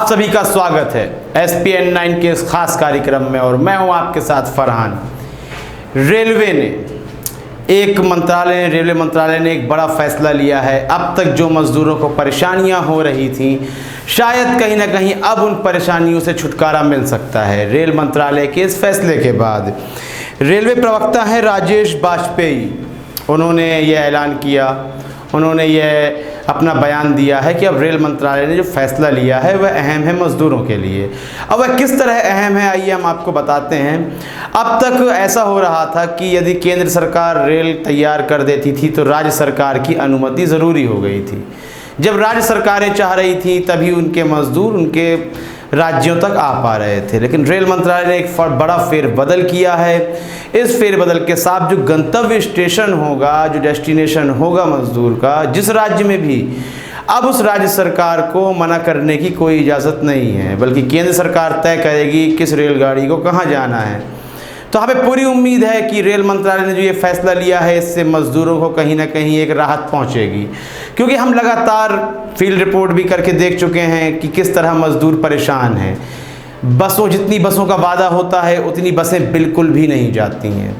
आप सभी का स्वागत है SPN 9 के इस खास कार्यक्रम में और मैं हूं आपके साथ फरहान। रेलवे मंत्रालय ने एक बड़ा फैसला लिया है। अब तक जो मजदूरों को परेशानियां हो रही थी, शायद कहीं ना कहीं अब उन परेशानियों से छुटकारा मिल सकता है। रेल मंत्रालय के इस फैसले के बाद रेलवे प्रवक्ता हैं राजेश बाजपेयी, उन्होंने यह ऐलान किया, उन्होंने यह अपना बयान दिया है कि अब रेल मंत्रालय ने जो फैसला लिया है वह अहम है मज़दूरों के लिए। अब वह किस तरह अहम है, आइए हम आपको बताते हैं। अब तक ऐसा हो रहा था कि यदि केंद्र सरकार रेल तैयार कर देती थी तो राज्य सरकार की अनुमति ज़रूरी हो गई थी। जब राज्य सरकारें चाह रही थी तभी उनके मज़दूर उनके राज्यों तक आ पा रहे थे, लेकिन रेल मंत्रालय ने एक बड़ा फेरबदल किया है। इस फेरबदल के साथ जो गंतव्य स्टेशन होगा, जो डेस्टिनेशन होगा मजदूर का जिस राज्य में भी, अब उस राज्य सरकार को मना करने की कोई इजाज़त नहीं है, बल्कि केंद्र सरकार तय करेगी किस रेलगाड़ी को कहाँ जाना है। तो हमें पूरी उम्मीद है कि रेल मंत्रालय ने जो ये फैसला लिया है इससे मज़दूरों को कहीं ना कहीं एक राहत पहुंचेगी, क्योंकि हम लगातार फील्ड रिपोर्ट भी करके देख चुके हैं कि किस तरह मज़दूर परेशान हैं। जितनी बसों का वादा होता है उतनी बसें बिल्कुल भी नहीं जाती हैं।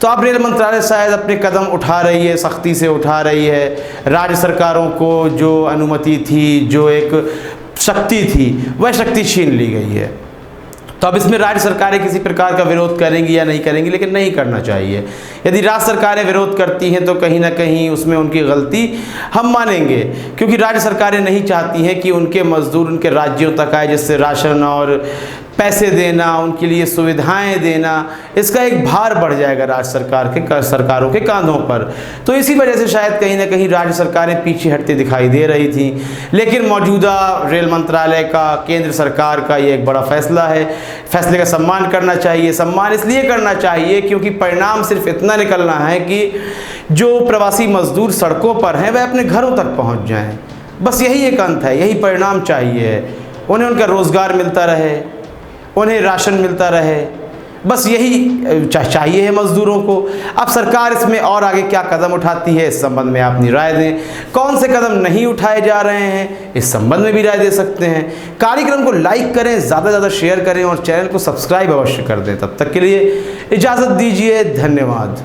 तो अब रेल मंत्रालय शायद अपने कदम उठा रही है, सख्ती से उठा रही है। राज्य सरकारों को जो अनुमति थी, जो एक शक्ति थी, वह शक्ति छीन ली गई है। तो अब इसमें राज्य सरकारें किसी प्रकार का विरोध करेंगी या नहीं करेंगी, लेकिन नहीं करना चाहिए। यदि राज्य सरकारें विरोध करती हैं तो कहीं ना कहीं उसमें उनकी गलती हम मानेंगे, क्योंकि राज्य सरकारें नहीं चाहती हैं कि उनके मजदूर उनके राज्यों तक आए, जिससे राशन और पैसे देना, उनके लिए सुविधाएं देना, इसका एक भार बढ़ जाएगा राज्य सरकारों के कांधों पर। तो इसी वजह से शायद कहीं ना कहीं राज्य सरकारें पीछे हटती दिखाई दे रही थी। लेकिन मौजूदा रेल मंत्रालय का, केंद्र सरकार का ये एक बड़ा फैसला है। फैसले का सम्मान करना चाहिए। सम्मान इसलिए करना चाहिए क्योंकि परिणाम सिर्फ इतना निकलना है कि जो प्रवासी मजदूर सड़कों पर हैं वह अपने घरों तक पहुँच जाएँ। बस यही एक अंत है, यही परिणाम चाहिए। उन्हें उनका रोज़गार मिलता रहे, उन्हें राशन मिलता रहे, बस यही चाहिए है मज़दूरों को। अब सरकार इसमें और आगे क्या कदम उठाती है इस संबंध में अपनी राय दें। कौन से कदम नहीं उठाए जा रहे हैं इस संबंध में भी राय दे सकते हैं। कार्यक्रम को लाइक करें, ज़्यादा से ज़्यादा शेयर करें और चैनल को सब्सक्राइब अवश्य कर दें। तब तक के लिए इजाज़त दीजिए, धन्यवाद।